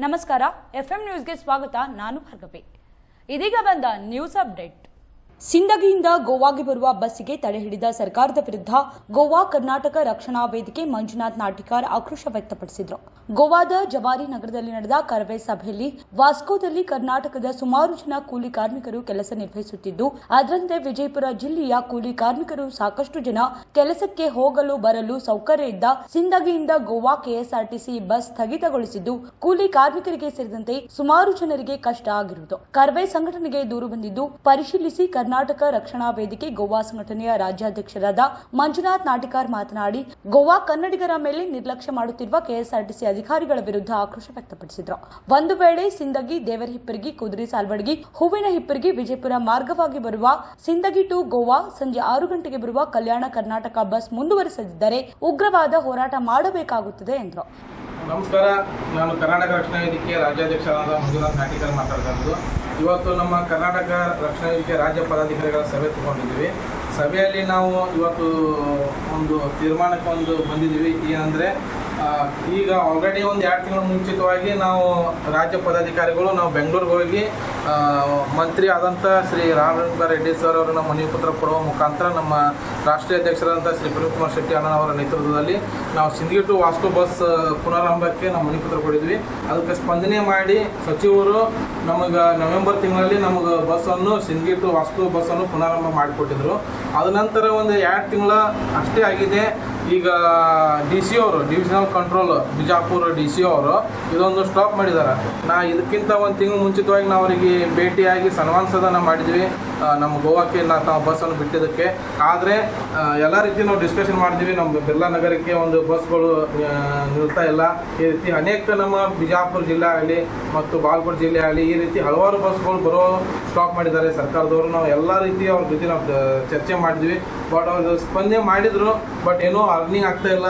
ನಮಸ್ಕಾರ, ಎಫ್ಎಂ ನ್ಯೂಸ್ಗೆ ಸ್ವಾಗತ. ನಾನು ಭಾರ್ಗವಿ. ಇದೀಗ ಬಂದ ನ್ಯೂಸ್ ಅಪ್ಡೇಟ್. ಸಿಂದಗಿಯಿಂದ ಗೋವಾಗೆ ಬರುವ ಬಸ್ಸಿಗೆ ತಡೆ ಹಿಡಿದ ಸರ್ಕಾರದ ವಿರುದ್ಧ ಗೋವಾ ಕರ್ನಾಟಕ ರಕ್ಷಣಾ ವೇದಿಕೆ ಮಂಜುನಾಥ್ ನಾಟಿಕಾರ್ ಆಕ್ರೋಶ ವ್ಯಕ್ತಪಡಿಸಿದರು. ಗೋವಾದ ಜವಾರಿ ನಗರದಲ್ಲಿ ನಡೆದ ಕರವೇ ಸಭೆಯಲ್ಲಿ ವಾಸ್ಕೋದಲ್ಲಿ ಕರ್ನಾಟಕದ ಸುಮಾರು ಜನ ಕೂಲಿ ಕಾರ್ಮಿಕರು ಕೆಲಸ ನಿರ್ವಹಿಸುತ್ತಿದ್ದು, ಅದರಂತೆ ವಿಜಯಪುರ ಜಿಲ್ಲೆಯ ಕೂಲಿ ಕಾರ್ಮಿಕರು ಸಾಕಷ್ಟು ಜನ ಕೆಲಸಕ್ಕೆ ಹೋಗಲು ಬರಲು ಸೌಕರ್ಯ ಇದ್ದ ಸಿಂದಗಿಯಿಂದ ಗೋವಾ ಕೆಎಸ್ಆರ್ಟಿಸಿ ಬಸ್ ಸ್ಥಗಿತಗೊಳಿಸಿದ್ದು, ಕೂಲಿ ಕಾರ್ಮಿಕರಿಗೆ ಸೇರಿದಂತೆ ಸುಮಾರು ಜನರಿಗೆ ಕಷ್ಟ ಆಗಿರುವುದು. ಕರವೇ ಸಂಘಟನೆಗೆ ದೂರು ಬಂದಿದ್ದು, ಪರಿಶೀಲಿಸಿ ಕರ್ನಾಟಕ ರಕ್ಷಣಾ ವೇದಿಕೆ ಗೋವಾ ಸಂಘಟನೆಯ ರಾಜ್ಯಾಧ್ಯಕ್ಷರಾದ ಮಂಜುನಾಥ್ ನಾಟಿಕಾರ್ ಮಾತನಾಡಿ, ಗೋವಾ ಕನ್ನಡಿಗರ ಮೇಲೆ ನಿರ್ಲಕ್ಷ್ಯ ಮಾಡುತ್ತಿರುವ ಕೆಎಸ್ಆರ್ಟಿಸಿ ಅಧಿಕಾರಿಗಳ ವಿರುದ್ಧ ಆಕ್ರೋಶ ವ್ಯಕ್ತಪಡಿಸಿದರು. ಒಂದು ವೇಳೆ ಸಿಂದಗಿ, ದೇವರಹಿಪ್ಪರಗಿ, ಕುದುರೆ ಸಾಲ್ವಡಗಿ, ಹೂವಿನ ಹಿಪ್ಪರಗಿ, ವಿಜಯಪುರ ಮಾರ್ಗವಾಗಿ ಬರುವ ಸಿಂದಗಿ ಟು ಗೋವಾ ಸಂಜೆ 6 ಗಂಟೆಗೆ ಬರುವ ಕಲ್ಯಾಣ ಕರ್ನಾಟಕ ಬಸ್ ಮುಂದುವರಿಸದಿದ್ದರೆ ಉಗ್ರವಾದ ಹೋರಾಟ ಮಾಡಬೇಕಾಗುತ್ತದೆ ಎಂದರು. ನಮಸ್ಕಾರ, ನಾನು ಕರ್ನಾಟಕ ರಕ್ಷಣಾ ವೇದಿಕೆ ರಾಜ್ಯಾಧ್ಯಕ್ಷರಾದ ಮಂಜುನಾಥ್ ನಾಟಿಕರ್ ಮಾತಾಡ್ತಾ ಇರೋದು. ಇವತ್ತು ನಮ್ಮ ಕರ್ನಾಟಕ ರಕ್ಷಣಾ ವೇದಿಕೆ ರಾಜ್ಯ ಪದಾಧಿಕಾರಿಗಳ ಸಭೆ ತಗೊಂಡಿದ್ದೀವಿ. ಸಭೆಯಲ್ಲಿ ನಾವು ಇವತ್ತು ಒಂದು ತೀರ್ಮಾನಕ್ಕೆ ಬಂದಿದ್ದೀವಿ. ಏನಂದರೆ, ಈಗ ಆಲ್ರೆಡಿ ಒಂದು 2 ತಿಂಗಳ ಮುಂಚಿತವಾಗಿ ನಾವು ರಾಜ್ಯ ಪದಾಧಿಕಾರಿಗಳು ನಾವು ಬೆಂಗಳೂರಿಗೆ ಹೋಗಿ ಮಂತ್ರಿ ಆದಂಥ ಶ್ರೀ ರಾಮಲಿಂಗ ರೆಡ್ಡಿ ಸರ್ ಅವರು ನಮ್ಮ ಮನವಿ ಪತ್ರ ಕೊಡುವ ಮುಖಾಂತರ ನಮ್ಮ ರಾಷ್ಟ್ರೀಯ ಅಧ್ಯಕ್ಷರಾದಂಥ ಶ್ರೀ ಪ್ರದೀಪ್ ಕುಮಾರ್ ಶೆಟ್ಟಿ ಅಣ್ಣನವರ ನೇತೃತ್ವದಲ್ಲಿ ನಾವು ಸಿಂದಗಿ ಟು ವಾಸ್ಕೋ ಬಸ್ ಪುನರಾರಂಭಕ್ಕೆ ನಾವು ಮನವಿ ಪತ್ರ ಕೊಟ್ಟಿದ್ವಿ. ಅದಕ್ಕೆ ಸ್ಪಂದನೆ ಮಾಡಿ ಸಚಿವರು ನಮಗೆ ನವೆಂಬರ್ ತಿಂಗಳಲ್ಲಿ ನಮಗೆ ಬಸ್ಸನ್ನು ಸಿಂದಗಿ ಟು ವಾಸ್ಕೋ ಬಸ್ಸನ್ನು ಪುನರಾರಂಭ ಮಾಡಿಕೊಟ್ಟಿದ್ರು. ಅದ ನಂತರ ಒಂದು 2 ತಿಂಗಳ ಅಷ್ಟೇ ಆಗಿದೆ. ಈಗ DC ಅವರು, ಡಿವಿಷನಲ್ ಕಂಟ್ರೋಲ್ ಬಿಜಾಪುರ DC ಅವರು ಇದೊಂದು ಸ್ಟಾಪ್ ಮಾಡಿದ್ದಾರೆ. ಇದಕ್ಕಿಂತ 1 ತಿಂಗಳು ಮುಂಚಿತವಾಗಿ ನಾವು ಅವರಿಗೆ ಭೇಟಿಯಾಗಿ ಸನ್ಮಾನಿಸೋದನ್ನು ಮಾಡಿದ್ವಿ, ನಮ್ಮ ಗೋವಾಕ್ಕೆ ತಾವು ಬಸ್ಸನ್ನು ಬಿಟ್ಟಿದ್ದಕ್ಕೆ. ಆದರೆ ಎಲ್ಲ ರೀತಿ ನಾವು ಡಿಸ್ಕಷನ್ ಮಾಡಿದ್ವಿ. ನಮ್ಮ ಬಿರ್ಲಾ ನಗರಕ್ಕೆ ಒಂದು ಬಸ್ಗಳು ನಿಲ್ತಾ ಇಲ್ಲ. ಈ ರೀತಿ ಅನೇಕ ನಮ್ಮ ಬಿಜಾಪುರ ಜಿಲ್ಲೆ ಆಗಲಿ ಮತ್ತು ಬಾಗಲಕೋಟೆ ಜಿಲ್ಲೆ ಆಗಲಿ ಈ ರೀತಿ ಹಲವಾರು ಬಸ್ಗಳು ಬರೋ ಸ್ಟಾಪ್ ಮಾಡಿದ್ದಾರೆ ಸರ್ಕಾರದವರು. ನಾವು ಎಲ್ಲ ರೀತಿ ಅವ್ರ ಜೊತೆ ನಾವು ಚರ್ಚೆ ಮಾಡಿದ್ವಿ. ಬಟ್ ಅವರು ಸ್ಪಂದನೆ ಮಾಡಿದರು. ಬಟ್ ಏನೋ ಅರ್ನಿಂಗ್ ಆಗ್ತಾ ಇಲ್ಲ,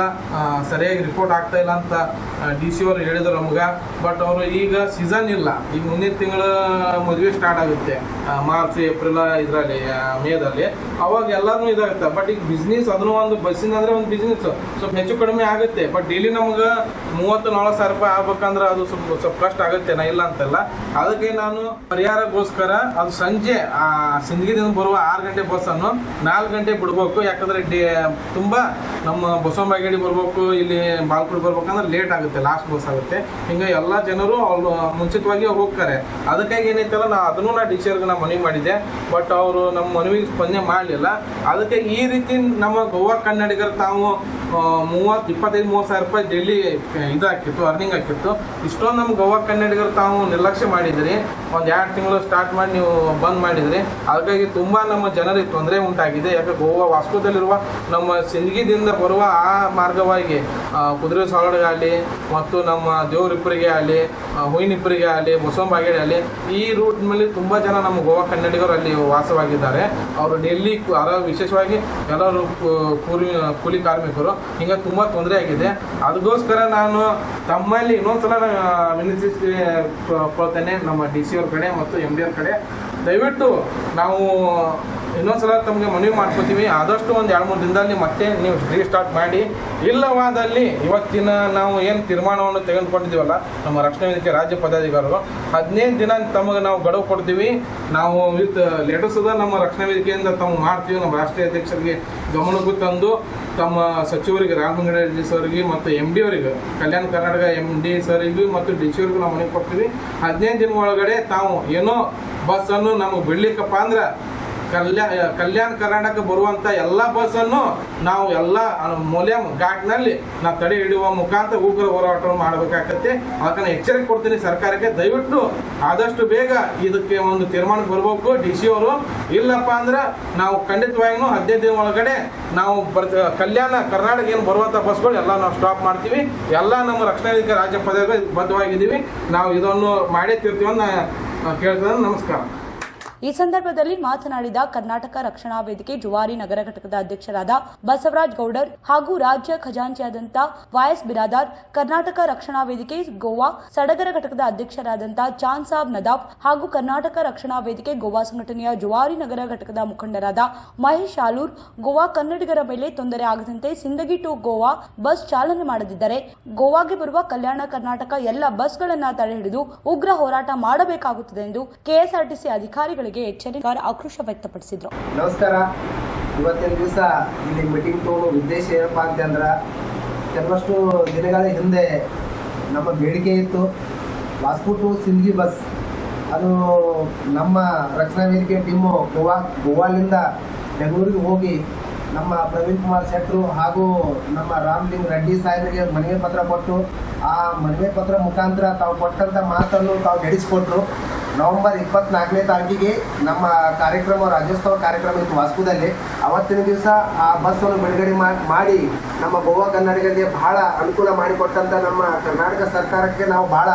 ಸರಿಯಾಗಿ ರಿಪೋರ್ಟ್ ಆಗ್ತಾ ಇಲ್ಲ ಅಂತ DC ಅವರು ಹೇಳಿದರು ನಮ್ಗೆ. ಬಟ್ ಅವರು ಈಗ ಸೀಸನ್ ಇಲ್ಲ, ಈಗ ಮುಂದಿನ ತಿಂಗಳ ಮದುವೆ ಸ್ಟಾರ್ಟ್ ಆಗುತ್ತೆ, ಮಾರ್ಚ್ ಏಪ್ರಿಲ್ ಇದರಲ್ಲಿ ಮೇದಲ್ಲಿ, ಅವಾಗ ಎಲ್ಲರೂ ಇದಾಗುತ್ತೆ. ಬಟ್ ಈಗ ಬಿಸ್ನೆಸ್ ಅದನ್ನು ಒಂದು ಬಸ್ಸಿನ ಅಂದರೆ ಒಂದು ಬಿಸ್ನೆಸ್ ಸ್ವಲ್ಪ ಹೆಚ್ಚು ಕಡಿಮೆ ಆಗುತ್ತೆ. ಬಟ್ ಡೈಲಿ ನಮ್ಗೆ 30-40 ಸಾವಿರ ರೂಪಾಯಿ ಆಗ್ಬೇಕಂದ್ರೆ ಅದು ಸ್ವಲ್ಪ ಕಷ್ಟ ಆಗುತ್ತೆ, ನಾ ಇಲ್ಲ ಅಂತಲ್ಲ. ಅದಕ್ಕೆ ನಾನು ಪರಿಹಾರಗೋಸ್ಕರ ಅದು ಸಂಜೆ ಸಿಂದಗಿದಿಂದ ಬರುವ 6 ಗಂಟೆ ಬಸ್ಸನ್ನು 4 ಗಂಟೆ ಬಿಡ್ಬೇಕು. ಯಾಕಂದರೆ ತುಂಬ ನಮ್ಮ ಬಸವನಬಾಗೇಡಿ ಬರ್ಬೇಕು, ಇಲ್ಲಿ ಬಾಲ್ಕೋಟ್ ಬರ್ಬೇಕಂದ್ರೆ ಲೇಟ್ ಆಗುತ್ತೆ, ಲಾಸ್ಟ್ ಬಸ್ ಆಗುತ್ತೆ. ಹಿಂಗೆ ಎಲ್ಲ ಜನರು ಅವ್ರು ಮುಂಚಿತವಾಗಿ ಹೋಗ್ತಾರೆ. ಅದಕ್ಕಾಗಿ ಏನೈತಲ್ಲ, ಅದನ್ನು DC ಅವ್ರಿಗೆ ನಾನು ಮನವಿ ಮಾಡಿದ್ದೆ. ಬಟ್ ಅವರು ನಮ್ಮ ಮನವಿಗೆ ಸ್ಪಂದನೆ ಮಾಡಲಿಲ್ಲ. ಅದಕ್ಕೆ ಈ ರೀತಿ ನಮ್ಮ ಗೋವಾ ಕನ್ನಡಿಗರು ತಾವು 25-30 ಸಾವಿರ ರೂಪಾಯಿ ಡೈಲಿ ಇದಾಕಿತ್ತು, ಅರ್ನಿಂಗ್ ಆಗಿತ್ತು. ಇಷ್ಟೊಂದು ನಮ್ಮ ಗೋವಾ ಕನ್ನಡಿಗರು ತಾವು ನಿರ್ಲಕ್ಷ್ಯ ಮಾಡಿದ್ರಿ. ಒಂದು 2 ತಿಂಗಳು ಸ್ಟಾರ್ಟ್ ಮಾಡಿ ನೀವು ಬಂದ್ ಮಾಡಿದ್ರಿ. ಅದಕ್ಕಾಗಿ ತುಂಬ ನಮ್ಮ ಜನರಿಗೆ ತೊಂದರೆ ಉಂಟಾಗಿದೆ. ಯಾಕೆ ಗೋವಾ ವಾಸ್ಕೋದಲ್ಲಿರುವ ನಮ್ಮ ಸಿಂದಗಿದಿಂದ ಬರುವ ಆ ಮಾರ್ಗವಾಗಿ ಕುದುರೆ ಸಾಲೋಡ್ಗೆ ಆಗಲಿ ಮತ್ತು ನಮ್ಮ ದೇವರಿಪ್ಪರಿಗೆ ಆಗಲಿ, ಹೂವಿನಿಪ್ಪರಿಗೆ ಆಗಲಿ, ಬಸವನಬಾಗೇಡಿ ಆಗಲಿ, ಈ ರೂಟ್ ಮೇಲೆ ತುಂಬ ಜನ ನಮ್ಮ ಗೋವಾ ಕನ್ನಡಿಗರು ಅಲ್ಲಿ ವಾಸವಾಗಿದ್ದಾರೆ. ಅವರು ಡೆಲ್ಲಿ ವಿಶೇಷವಾಗಿ ಎಲ್ಲರೂ ಕೂಲಿ ಕಾರ್ಮಿಕರು. ಹಿಂಗೆ ತುಂಬ ತೊಂದರೆ ಆಗಿದೆ. ಅದಕ್ಕೋಸ್ಕರ ನಾನು ತಮ್ಮಲ್ಲಿ ಇನ್ನೊಂದ್ಸಲ ವಿನಂತಿಸಿಕೊಳ್ತೇನೆ, ನಮ್ಮ DC ಅವ್ರ ಕಡೆ ಮತ್ತು MD ಅವ್ರ ಕಡೆ, ದಯವಿಟ್ಟು ನಾವು ಇನ್ನೊಂದ್ಸಲ ತಮಗೆ ಮನವಿ ಮಾಡ್ಕೋತೀವಿ. ಆದಷ್ಟು ಒಂದು 2-3 ದಿನದಲ್ಲಿ ಮತ್ತೆ ನೀವು ರೀಸ್ಟಾರ್ಟ್ ಮಾಡಿ. ಇಲ್ಲವಾದಲ್ಲಿ ಇವತ್ತಿನ ನಾವು ಏನು ತೀರ್ಮಾನವನ್ನು ತೆಗೆದುಕೊಂಡಿದ್ದೀವಲ್ಲ ನಮ್ಮ ರಕ್ಷಣಾ ವೇದಿಕೆ ರಾಜ್ಯ ಪದಾಧಿಕಾರಿಗಳು, 15 ದಿನ ತಮಗೆ ನಾವು ಗಡುವು ಕೊಡ್ತೀವಿ. ನಾವು ವಿತ್ ಲೆಟರ್ಸ್ ನಮ್ಮ ರಕ್ಷಣಾ ವೇದಿಕೆಯಿಂದ ತಮ್ಮ ಮಾಡ್ತೀವಿ. ನಮ್ಮ ರಾಷ್ಟ್ರೀಯ ಅಧ್ಯಕ್ಷರಿಗೆ ಗಮನಕ್ಕೂ ತಂದು ತಮ್ಮ ಸಚಿವರಿಗೆ ರಾಮಲಿಂಗ ರೆಡ್ಡಿ ಸರ್ಗೆ ಮತ್ತು MD ಅವರಿಗೆ, ಕಲ್ಯಾಣ ಕರ್ನಾಟಕ MD ಸರಿಗೂ ಮತ್ತು DC ಅವ್ರಿಗೂ ನಾವು ಮನವಿ ಕೊಡ್ತೀವಿ. 15 ದಿನ ಒಳಗಡೆ ತಾವು ಏನೋ ಬಸ್ಸನ್ನು ನಮಗೆ ಬಿಡ್ಲಿಕ್ಕಪ್ಪ ಅಂದ್ರೆ ಕಲ್ಯಾಣ ಕರ್ನಾಟಕ ಬರುವಂಥ ಎಲ್ಲ ಬಸ್ಸನ್ನು ನಾವು ಎಲ್ಲ ಮೂಲ್ಯಂ ಘಾಟ್ನಲ್ಲಿ ನಾವು ತಡೆ ಹಿಡಿಯುವ ಮುಖಾಂತರ ಉಗ್ರ ಹೋರಾಟ ಮಾಡಬೇಕಾಗತ್ತೆ. ಅದಕ್ಕೆ ಎಚ್ಚರಿಕೆ ಕೊಡ್ತೀನಿ ಸರ್ಕಾರಕ್ಕೆ, ದಯವಿಟ್ಟು ಆದಷ್ಟು ಬೇಗ ಇದಕ್ಕೆ ಒಂದು ತೀರ್ಮಾನಕ್ಕೆ ಬರಬೇಕು DC ಅವರು. ಇಲ್ಲಪ್ಪ ಅಂದ್ರೆ ನಾವು ಖಂಡಿತವಾಗಿಯೂ 15 ದಿನ ಒಳಗಡೆ ನಾವು ಕಲ್ಯಾಣ ಕರ್ನಾಟಕ ಏನು ಬರುವಂಥ ಬಸ್ಗಳು ಎಲ್ಲ ನಾವು ಸ್ಟಾಪ್ ಮಾಡ್ತೀವಿ. ಎಲ್ಲ ನಮ್ಮ ರಕ್ಷಣಾ ವೇದಿಕೆ ರಾಜ್ಯ ಪದಾಧಿಕಾರಿ ಬದ್ಧವಾಗಿದ್ದೀವಿ. ನಾವು ಇದನ್ನು ಮಾಡೇ ತೀರ್ತೀವಿ ಅಂತ ಕೇಳ್ತೇನೆ. ನಮಸ್ಕಾರ. ಈ ಸಂದರ್ಭದಲ್ಲಿ ಮಾತನಾಡಿದ ಕರ್ನಾಟಕ ರಕ್ಷಣಾ ವೇದಿಕೆ ಜುವಾರಿ ನಗರ ಘಟಕದ ಅಧ್ಯಕ್ಷರಾದ ಬಸವರಾಜ್ ಗೌಡರ್ ಹಾಗೂ ರಾಜ್ಯ ಖಜಾಂಚಿಯಾದಂಥ ವಾಯಸ್ ಬಿರಾದಾರ್, ಕರ್ನಾಟಕ ರಕ್ಷಣಾ ವೇದಿಕೆ ಗೋವಾ ಸಡಗರ ಘಟಕದ ಅಧ್ಯಕ್ಷರಾದಂಥ ಚಾಂದ್ ಸಾಬ್ ನದಾಫ್ ಹಾಗೂ ಕರ್ನಾಟಕ ರಕ್ಷಣಾ ವೇದಿಕೆ ಗೋವಾ ಸಂಘಟನೆಯ ಜುವಾರಿ ನಗರ ಘಟಕದ ಮುಖಂಡರಾದ ಮಹೇಶ್ ಆಲೂರ್, ಗೋವಾ ಕನ್ನಡಿಗರ ಮೇಲೆ ತೊಂದರೆ ಆಗದಂತೆ ಸಿಂದಗಿ ಟು ಗೋವಾ ಬಸ್ ಚಾಲನೆ ಮಾಡದಿದ್ದರೆ ಗೋವಾಗೆ ಬರುವ ಕಲ್ಯಾಣ ಕರ್ನಾಟಕ ಎಲ್ಲ ಬಸ್ಗಳನ್ನು ತಡೆಹಿಡಿದು ಉಗ್ರ ಹೋರಾಟ ಮಾಡಬೇಕಾಗುತ್ತದೆ ಎಂದು ಕೆಎಸ್ಆರ್ಟಿಸಿ ಅಧಿಕಾರಿಗಳಿಗೆ ಎಚ್ಚರಿಕೆ ಆಕ್ರೋಶ ವ್ಯಕ್ತಪಡಿಸಿದರು. ನಮಸ್ಕಾರ. ಇವತ್ತಿನ ದಿವಸ ಇಲ್ಲಿ ಮೀಟಿಂಗ್ ತಗೊಂಡು ಉದ್ದೇಶ ಏನಪ್ಪಾ ಅಂತಂದ್ರೆ, ಕೆಲವಷ್ಟು ದಿನಗಳ ಹಿಂದೆ ನಮ್ಮ ಬೇಡಿಕೆ ಇತ್ತು ವಾಸ್ಕೋ ಟು ಸಿಂದಗಿ ಬಸ್. ಅದು ನಮ್ಮ ರಕ್ಷಣಾ ವೇದಿಕೆ ಟೀಮು ಗೋವಾಲಿಂದ ಬೆಂಗಳೂರಿಗೆ ಹೋಗಿ ನಮ್ಮ ಪ್ರವೀಣ್ ಕುಮಾರ್ ಶೆಟ್ಟರು ಹಾಗೂ ನಮ್ಮ ರಾಮಲಿಂಗ್ ರೆಡ್ಡಿ ಸಾಹೇಬರಿಗೆ ಮನವಿ ಪತ್ರ ಕೊಟ್ಟು, ಆ ಮನವಿ ಪತ್ರ ಮುಖಾಂತರ ತಾವು ಕೊಟ್ಟಂಥ ಮಾತನ್ನು ತಾವು ನಡೆಸಿಕೊಟ್ರು. ನವೆಂಬರ್ 24ನೇ ತಾರೀಕಿಗೆ ನಮ್ಮ ಕಾರ್ಯಕ್ರಮ, ರಾಜ್ಯೋತ್ಸವ ಕಾರ್ಯಕ್ರಮ ಇತ್ತು ವಾಸ್ಕೋದಲ್ಲಿ. ಅವತ್ತಿನ ದಿವಸ ಆ ಬಸ್ಸನ್ನು ಬಿಡುಗಡೆ ಮಾಡಿ ನಮ್ಮ ಗೋವಾ ಕನ್ನಡಿಗರಿಗೆ ಬಹಳ ಅನುಕೂಲ ಮಾಡಿಕೊಟ್ಟಂಥ ನಮ್ಮ ಕರ್ನಾಟಕ ಸರ್ಕಾರಕ್ಕೆ ನಾವು ಬಹಳ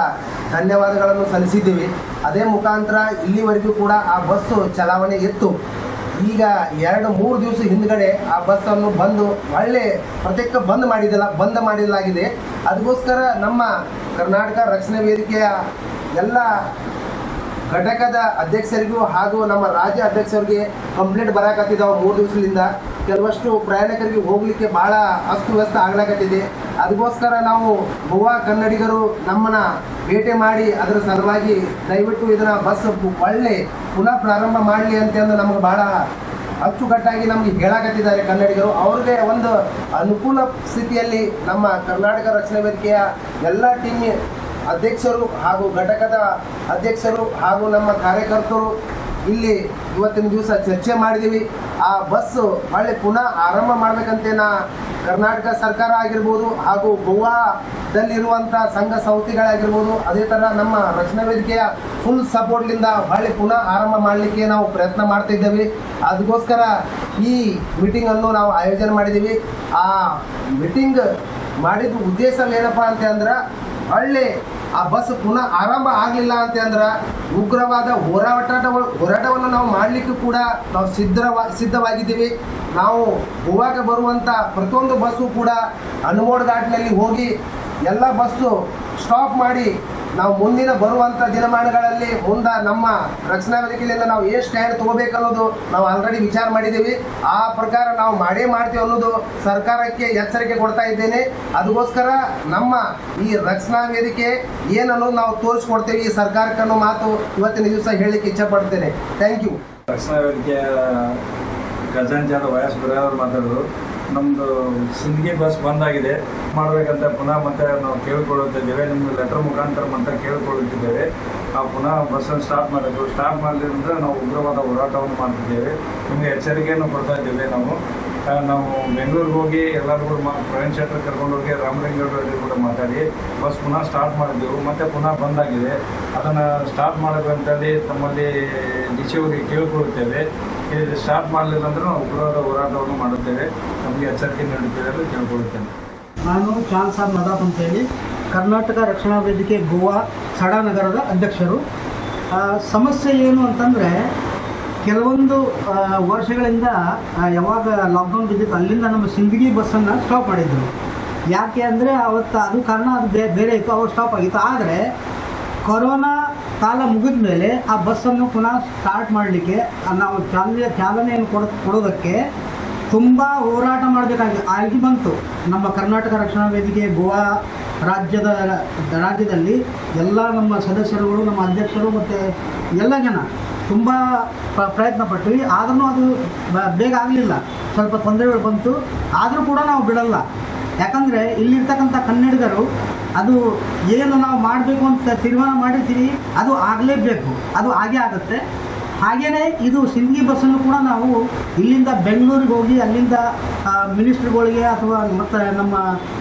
ಧನ್ಯವಾದಗಳನ್ನು ಸಲ್ಲಿಸಿದ್ದೀವಿ. ಅದೇ ಮುಖಾಂತರ ಇಲ್ಲಿವರೆಗೂ ಕೂಡ ಆ ಬಸ್ಸು ಚಲಾವಣೆ ಇತ್ತು. ಈಗ 2-3 ದಿವಸ ಹಿಂದ್ಗಡೆ ಆ ಬಸ್ಸನ್ನು ಪ್ರತ್ಯೇಕ ಬಂದ್ ಮಾಡಲಾಗಿದೆ. ಅದಕ್ಕೋಸ್ಕರ ನಮ್ಮ ಕರ್ನಾಟಕ ರಕ್ಷಣಾ ವೇದಿಕೆಯ ಎಲ್ಲ ಘಟಕದ ಅಧ್ಯಕ್ಷರಿಗೂ ಹಾಗೂ ನಮ್ಮ ರಾಜ್ಯ ಅಧ್ಯಕ್ಷರಿಗೆ ಕಂಪ್ಲೇಂಟ್ ಬರಾಕತ್ತಿದ್ದಾವೆ 3 ದಿವಸದಿಂದ. ಕೆಲವಷ್ಟು ಪ್ರಯಾಣಿಕರಿಗೆ ಹೋಗಲಿಕ್ಕೆ ಭಾಳ ಅಸ್ತವ್ಯಸ್ತ ಆಗ್ಲಾಕತ್ತಿದೆ. ಅದಕ್ಕೋಸ್ಕರ ನಾವು ಗೋವಾ ಕನ್ನಡಿಗರು ನಮ್ಮನ್ನ ಭೇಟಿ ಮಾಡಿ ಅದರ ಸಲುವಾಗಿ ದಯವಿಟ್ಟು ಇದನ್ನ ಬಸ್ ಪುನಃ ಪ್ರಾರಂಭ ಮಾಡಲಿ ಅಂತಂದು ನಮ್ಗೆ ಭಾಳ ಅಚ್ಚುಕಟ್ಟಾಗಿ ನಮಗೆ ಹೇಳಾಕತ್ತಿದ್ದಾರೆ ಕನ್ನಡಿಗರು. ಅವ್ರಿಗೆ ಒಂದು ಅನುಕೂಲ ಸ್ಥಿತಿಯಲ್ಲಿ ನಮ್ಮ ಕರ್ನಾಟಕ ರಕ್ಷಣಾ ವೇದಿಕೆಯ ಎಲ್ಲ ಟೀಮ್ ಅಧ್ಯಕ್ಷರು ಹಾಗೂ ಘಟಕದ ಅಧ್ಯಕ್ಷರು ಹಾಗೂ ನಮ್ಮ ಕಾರ್ಯಕರ್ತರು ಇಲ್ಲಿ ಇವತ್ತಿನ ದಿವಸ ಚರ್ಚೆ ಮಾಡಿದ್ದೀವಿ. ಆ ಬಸ್ಸು ಪುನಃ ಆರಂಭ ಮಾಡಬೇಕಂತೇನ ಕರ್ನಾಟಕ ಸರ್ಕಾರ ಆಗಿರ್ಬೋದು ಹಾಗೂ ಗೋವಾದಲ್ಲಿರುವಂಥ ಸಂಘ ಸಂಸ್ಥೆಗಳಾಗಿರ್ಬೋದು, ಅದೇ ಥರ ನಮ್ಮ ರಕ್ಷಣಾ ವೇದಿಕೆಯ ಫುಲ್ ಸಪೋರ್ಟ್ಲಿಂದ ಪುನಃ ಆರಂಭ ಮಾಡಲಿಕ್ಕೆ ನಾವು ಪ್ರಯತ್ನ ಮಾಡ್ತಾ ಇದ್ದೇವೆ. ಅದಕ್ಕೋಸ್ಕರ ಈ ಮೀಟಿಂಗನ್ನು ನಾವು ಆಯೋಜನೆ ಮಾಡಿದ್ದೀವಿ. ಆ ಮೀಟಿಂಗ್ ಮಾಡಿದ ಉದ್ದೇಶ ಏನಪ್ಪ ಅಂತಂದ್ರೆ, ಆ ಬಸ್ ಪುನಃ ಆರಂಭ ಆಗಲಿಲ್ಲ ಅಂತಂದ್ರೆ ಉಗ್ರವಾದ ಹೋರಾಟವನ್ನು ನಾವು ಮಾಡಲಿಕ್ಕೂ ಕೂಡ ನಾವು ಸಿದ್ಧವಾಗಿದ್ದೀವಿ. ನಾವು ಗೋವಾಗೆ ಬರುವಂಥ ಪ್ರತಿಯೊಂದು ಬಸ್ಸು ಕೂಡ ಅನ್ಮೋಡ್ ಘಾಟ್ನಲ್ಲಿ ಹೋಗಿ ಎಲ್ಲ ಬಸ್ಸು ಸ್ಟಾಪ್ ಮಾಡಿ ನಾವು ಮುಂದಿನ ಬರುವಂಥ ದಿನಮಾನಗಳಲ್ಲಿ ನಮ್ಮ ರಕ್ಷಣಾ ವೇದಿಕೆಯಿಂದ ನಾವು ಎಷ್ಟು ಸ್ಟ್ಯಾಂಡ್ ತೊಗೋಬೇಕನ್ನೋದು ನಾವು ಆಲ್ರೆಡಿ ವಿಚಾರ ಮಾಡಿದ್ದೀವಿ. ಆ ಪ್ರಕಾರ ನಾವು ಮಾಡ್ತೀವಿ ಅನ್ನೋದು ಸರ್ಕಾರಕ್ಕೆ ಎಚ್ಚರಿಕೆ ಕೊಡ್ತಾ ಇದ್ದೇನೆ. ಅದಕ್ಕೋಸ್ಕರ ನಮ್ಮ ಈ ರಕ್ಷಣಾ ವೇದಿಕೆ ಏನನ್ನೋದು ನಾವು ತೋರಿಸ್ಕೊಡ್ತೇವೆ ಈ ಸರ್ಕಾರಕ್ಕೆ ಅನ್ನೋ ಮಾತು ಇವತ್ತಿನ ದಿವಸ ಹೇಳಲಿಕ್ಕೆ ಇಚ್ಛಪಡ್ತೇನೆ. Thank you. ರಕ್ಷಣಾ ವೇದಿಕೆಯ ಖಜಾಂಚಿಯಾದ ವಾಯಸ್ ಬಿರಾದಾರ್ ಮಾತಾಡೋದು. ನಮ್ಮದು ಸಿಂದಗಿ ಬಸ್ ಬಂದಾಗಿದೆ ಮಾಡಬೇಕಂತ ಪುನಃ ಮತ್ತೆ ನಾವು ಕೇಳಿಕೊಳ್ಳುತ್ತಿದ್ದೇವೆ. ನಿಮ್ಮದು ಲೆಟರ್ ಮುಖಾಂತರ ಮತ್ತೆ ಕೇಳಿಕೊಳ್ಳುತ್ತಿದ್ದೇವೆ. ನಾವು ಪುನಃ ಬಸ್ಸನ್ನು ಸ್ಟಾರ್ಟ್ ಮಾಡಲಿಲ್ಲ ನಾವು ಉಗ್ರವಾದ ಹೋರಾಟವನ್ನು ಮಾಡ್ತಿದ್ದೇವೆ. ನಿಮಗೆ ಎಚ್ಚರಿಕೆಯನ್ನು ಕೊಡ್ತಾ ಇದ್ದೇವೆ. ನಾವು ಬೆಂಗಳೂರಿಗೆ ಹೋಗಿ ಎಲ್ಲರೂ ಕೂಡ ಪ್ರವೀಣ್ ಶೆಟ್ಟರ್ ಕರ್ಕೊಂಡು ಹೋಗಿ ರಾಮಲಿಂಗೇಗೌಡರಿಗೆ ಕೂಡ ಮಾತಾಡಿ ಬಸ್ ಪುನಃ ಸ್ಟಾರ್ಟ್ ಮಾಡಿದ್ದೆವು. ಮತ್ತೆ ಪುನಃ ಬಂದಾಗಿದೆ. ಅದನ್ನು ಸ್ಟಾರ್ಟ್ ಮಾಡಬೇಕಂತೇಳಿ ತಮ್ಮಲ್ಲಿ ಡಿಸಿ ಅವರಿಗೆ ಕೇಳಿಕೊಳ್ಳುತ್ತೇವೆ. ಇದು ಸ್ಟಾರ್ಟ್ ಮಾಡಲಿಲ್ಲ ಅಂದರೆ ನಾವು ಉಗ್ರವಾದ ಹೋರಾಟವನ್ನು ಮಾಡುತ್ತೇವೆ. ನಮಗೆ ಎಚ್ಚರಿಕೆ ನೀಡುತ್ತೇವೆ ಅಂತ ಕೇಳಿಕೊಳ್ಳುತ್ತೇನೆ. ನಾನು ಚಾಂದ್ ಸಾಬ್ ನದಾಫ್ ಅಂತೇಳಿ ಕರ್ನಾಟಕ ರಕ್ಷಣಾ ವೇದಿಕೆ ಗೋವಾ ಸಡಾನಗರದ ಅಧ್ಯಕ್ಷರು. ಸಮಸ್ಯೆ ಏನು ಅಂತಂದರೆ, ಕೆಲವೊಂದು ವರ್ಷಗಳಿಂದ ಯಾವಾಗ ಲಾಕ್ಡೌನ್ ಬಿದ್ದಿತ್ತು ಅಲ್ಲಿಂದ ನಮ್ಮ ಸಿಂದಗಿ ಬಸ್ಸನ್ನು ಸ್ಟಾಪ್ ಮಾಡಿದ್ರು. ಯಾಕೆ ಅಂದರೆ ಅವತ್ತು ಅದು ಕಾರಣ ಅದು ಬೇರೆ ಇತ್ತು, ಅವಾಗ ಸ್ಟಾಪ್ ಆಗಿತ್ತು. ಆದರೆ ಕೊರೋನಾ ಕಾಲ ಮುಗಿದ ಮೇಲೆ ಆ ಬಸ್ಸನ್ನು ಪುನಃ ಸ್ಟಾರ್ಟ್ ಮಾಡಲಿಕ್ಕೆ ನಾವು ಚಾಲನೆಯನ್ನು ಕೊಡೋದಕ್ಕೆ ತುಂಬ ಹೋರಾಟ ಆಗಿ ಬಂತು. ನಮ್ಮ ಕರ್ನಾಟಕ ರಕ್ಷಣಾ ವೇದಿಕೆ ಗೋವಾ ರಾಜ್ಯದಲ್ಲಿ ಎಲ್ಲ ನಮ್ಮ ಸದಸ್ಯರುಗಳು, ನಮ್ಮ ಅಧ್ಯಕ್ಷರು ಮತ್ತು ಎಲ್ಲ ಜನ ತುಂಬ ಪ್ರಯತ್ನ ಪಟ್ವಿ. ಆದ್ರೂ ಅದು ಬೇಗ ಆಗಲಿಲ್ಲ, ಸ್ವಲ್ಪ ತೊಂದರೆಗಳು ಬಂತು. ಆದರೂ ಕೂಡ ನಾವು ಬಿಡಲ್ಲ. ಯಾಕಂದರೆ ಇಲ್ಲಿರ್ತಕ್ಕಂಥ ಕನ್ನಡಿಗರು ಅದು ಏನು ನಾವು ಮಾಡಬೇಕು ಅಂತ ತೀರ್ಮಾನ ಮಾಡಿರ್ತೀವಿ ಅದು ಆಗಲೇಬೇಕು, ಅದು ಆಗೇ ಆಗುತ್ತೆ. ಹಾಗೆಯೇ ಇದು ಸಿಂದಗಿ ಬಸ್ಸನ್ನು ಕೂಡ ನಾವು ಇಲ್ಲಿಂದ ಬೆಂಗಳೂರಿಗೆ ಹೋಗಿ ಅಲ್ಲಿಂದ ಮಿನಿಸ್ಟ್ರುಗಳಿಗೆ ಅಥವಾ ಮತ್ತು ನಮ್ಮ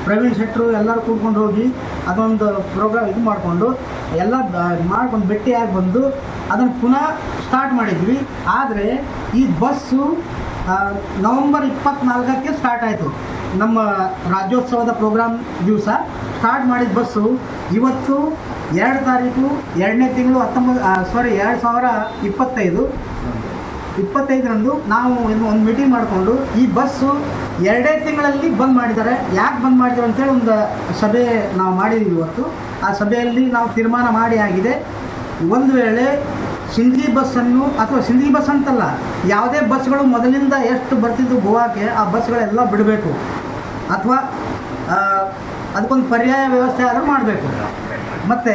ಪ್ರವೀಣ್ ಶೆಟ್ಟರು ಎಲ್ಲರೂ ಕೂತ್ಕೊಂಡು ಹೋಗಿ ಅದೊಂದು ಪ್ರೋಗ್ರಾಮ್ ಇದು ಮಾಡಿಕೊಂಡು ಎಲ್ಲ ಮಾಡ್ಕೊಂಡು ಭೇಟಿಯಾಗಿ ಬಂದು ಅದನ್ನು ಪುನಃ ಸ್ಟಾರ್ಟ್ ಮಾಡಿದ್ವಿ. ಆದರೆ ಈ ಬಸ್ಸು ನವೆಂಬರ್ 24ಕ್ಕೆ ಸ್ಟಾರ್ಟ್ ಆಯಿತು. ನಮ್ಮ ರಾಜ್ಯೋತ್ಸವದ ಪ್ರೋಗ್ರಾಮ್ ದಿವಸ ಸ್ಟಾರ್ಟ್ ಮಾಡಿದ ಬಸ್ಸು ಇವತ್ತು 2 ತಾರೀಕು 2ನೇ ತಿಂಗಳು 2025 25ರಂದು ನಾವು ಒಂದು ಮೀಟಿಂಗ್ ಮಾಡಿಕೊಂಡು ಈ ಬಸ್ಸು 2 ತಿಂಗಳಲ್ಲಿ ಬಂದ್ ಮಾಡಿದ್ದಾರೆ. ಯಾಕೆ ಬಂದ್ ಮಾಡಿದ್ದಾರೆ ಅಂತೇಳಿ ಒಂದು ಸಭೆ ನಾವು ಮಾಡಿದ್ದೀವಿ ಇವತ್ತು. ಆ ಸಭೆಯಲ್ಲಿ ನಾವು ತೀರ್ಮಾನ ಮಾಡಿ ಆಗಿದೆ, ಒಂದು ವೇಳೆ ಸಿಂದಗಿ ಬಸ್ಸನ್ನು ಅಥವಾ ಸಿಂದಗಿ ಬಸ್ ಅಂತಲ್ಲ, ಯಾವುದೇ ಬಸ್ಗಳು ಮೊದಲಿಂದ ಎಷ್ಟು ಬರ್ತಿದ್ದು ಗೋವಾಕ್ಕೆ ಆ ಬಸ್ಗಳೆಲ್ಲ ಬಿಡಬೇಕು ಅಥವಾ ಅದಕ್ಕೊಂದು ಪರ್ಯಾಯ ವ್ಯವಸ್ಥೆ ಆದರೂ ಮಾಡಬೇಕು. ಮತ್ತು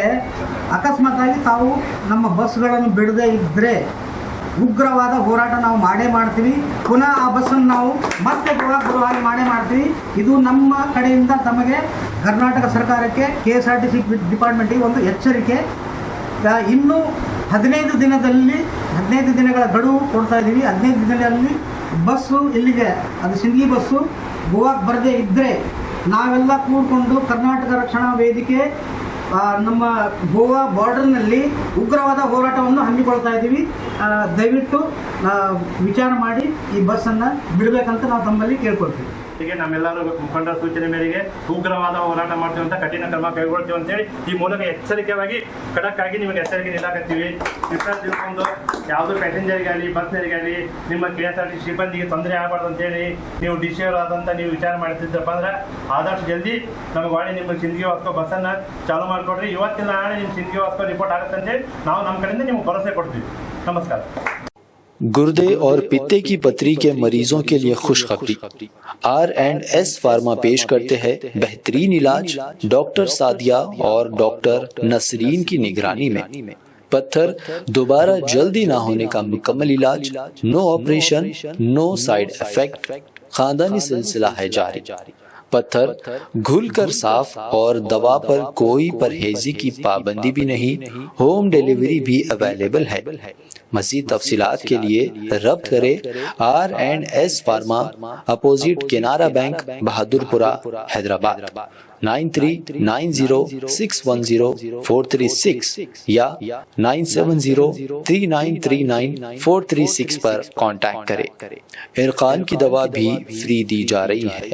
ಅಕಸ್ಮಾತಾಗಿ ತಾವು ನಮ್ಮ ಬಸ್ಗಳನ್ನು ಬಿಡದೇ ಇದ್ದರೆ ಉಗ್ರವಾದ ಹೋರಾಟ ನಾವು ಮಾಡೇ ಮಾಡ್ತೀವಿ. ಪುನಃ ಆ ಬಸ್ಸನ್ನು ನಾವು ಮತ್ತೆ ಗೋವಾಕ್ಕೆ ಬರುವ ಹಾಗೆ ಮಾಡೇ ಮಾಡ್ತೀವಿ. ಇದು ನಮ್ಮ ಕಡೆಯಿಂದ ತಮಗೆ ಕರ್ನಾಟಕ ಸರ್ಕಾರಕ್ಕೆ KSRTC ಡಿಪಾರ್ಟ್ಮೆಂಟಿಗೆ ಒಂದು ಎಚ್ಚರಿಕೆ. ಇನ್ನೂ 15 ದಿನಗಳ ಗಡುವು ಕೊಡ್ತಾ ಇದ್ದೀವಿ. 15 ದಿನದಲ್ಲಿ ಬಸ್ಸು ಇಲ್ಲಿಗೆ ಅದು ಸಿಂದಗಿ ಬಸ್ಸು ಗೋವಾಕ್ಕೆ ಬರದೇ ಇದ್ದರೆ ನಾವೆಲ್ಲ ಕೂಡಿಕೊಂಡು ಕರ್ನಾಟಕ ರಕ್ಷಣಾ ವೇದಿಕೆ ನಮ್ಮ ಗೋವಾ ಬಾರ್ಡರ್ನಲ್ಲಿ ಉಗ್ರವಾದ ಹೋರಾಟವನ್ನು ಹಮ್ಮಿಕೊಳ್ತಾ ಇದ್ದೀವಿ. ದಯವಿಟ್ಟು ವಿಚಾರ ಮಾಡಿ ಈ ಬಸ್ಸನ್ನು ಬಿಡಬೇಕಂತ ನಾವು ತಮ್ಮಲ್ಲಿ ಕೇಳ್ಕೊಳ್ತೀವಿ. ನಮ್ಮೆಲ್ಲರೂ ಮುಖಂಡರ ಸೂಚನೆ ಮೇರೆಗೆ ಉಗ್ರವಾದ ಹೋರಾಟ ಮಾಡ್ತೀವಿ ಅಂತ ಕಠಿಣ ಕ್ರಮ ಕೈಗೊಳ್ತೀವಿ ಅಂತೇಳಿ ಈ ಮೂಲಕ ಎಚ್ಚರಿಕೆಯಾಗಿ ಖಡಕ್ ಆಗಿ ನಿಮಗೆ ಎಚ್ಚರಿಕೆ ನೀಡಾಕತ್ತೀವಿ. ತಿಳ್ಕೊಂಡು ಯಾವುದೋ ಪ್ಯಾಸೆಂಜರ್ಗಾಗಲಿ ಬಸ್ನರಿಗಾಗಲಿ ನಿಮ್ಮ KSRTC ಸಿಬ್ಬಂದಿಗೆ ತೊಂದರೆ ಆಗಬಾರ್ದು ಅಂತೇಳಿ ನೀವು DC ಅವರಾದಂಥ ನೀವು ವಿಚಾರ ಮಾಡ್ತಿದ್ದಪ್ಪ ಅಂದ್ರೆ ಆದಷ್ಟು ಜಲ್ದಿ ನಮಗೆ ಒಳ್ಳೆ ನಿಮ್ಮ ಸಿಂದಗಿ ವಾಸ್ಕೋ ಬಸ್ಸನ್ನು ಚಾಲೂ ಮಾಡಿಕೊಡ್ರಿ. ಇವತ್ತಿನ ನಾಳೆ ನಿಮ್ಮ ಸಿಂದಗಿ ವಾಸ್ಕೋ ರಿಪೋರ್ಟ್ ಆಗುತ್ತೆ ಅಂತೇಳಿ ನಾವು ನಮ್ಮ ಕಡೆಯಿಂದ ನಿಮ್ಗೆ ಭರವಸೆ ಕೊಡ್ತೀವಿ. ನಮಸ್ಕಾರ. गुर्दे और पित्ते की पथरी के मरीजों के लिए खुशखबरी। R&S फार्मा पेश करते हैं बेहतरीन इलाज डॉक्टर सादिया और डॉक्टर नसरीन की निगरानी में। पत्थर दोबारा जल्दी ना होने का मुकम्मल इलाज, no operation, no side effect, खानदानी सिलसिला है जारी। पत्थर घुलकर साफ और दवा पर कोई परहेजी की पाबंदी भी नहीं, होम डिलीवरी भी अवेलेबल है। मज़ीद तफसीलात के लिए रब्त करें R&S pharma, opposite Canara bank, Bahadurpura, Hyderabad 9390610436 या 9703939436 पर कांटेक्ट करें। इरकान की दवा भी फ्री दी जा रही है।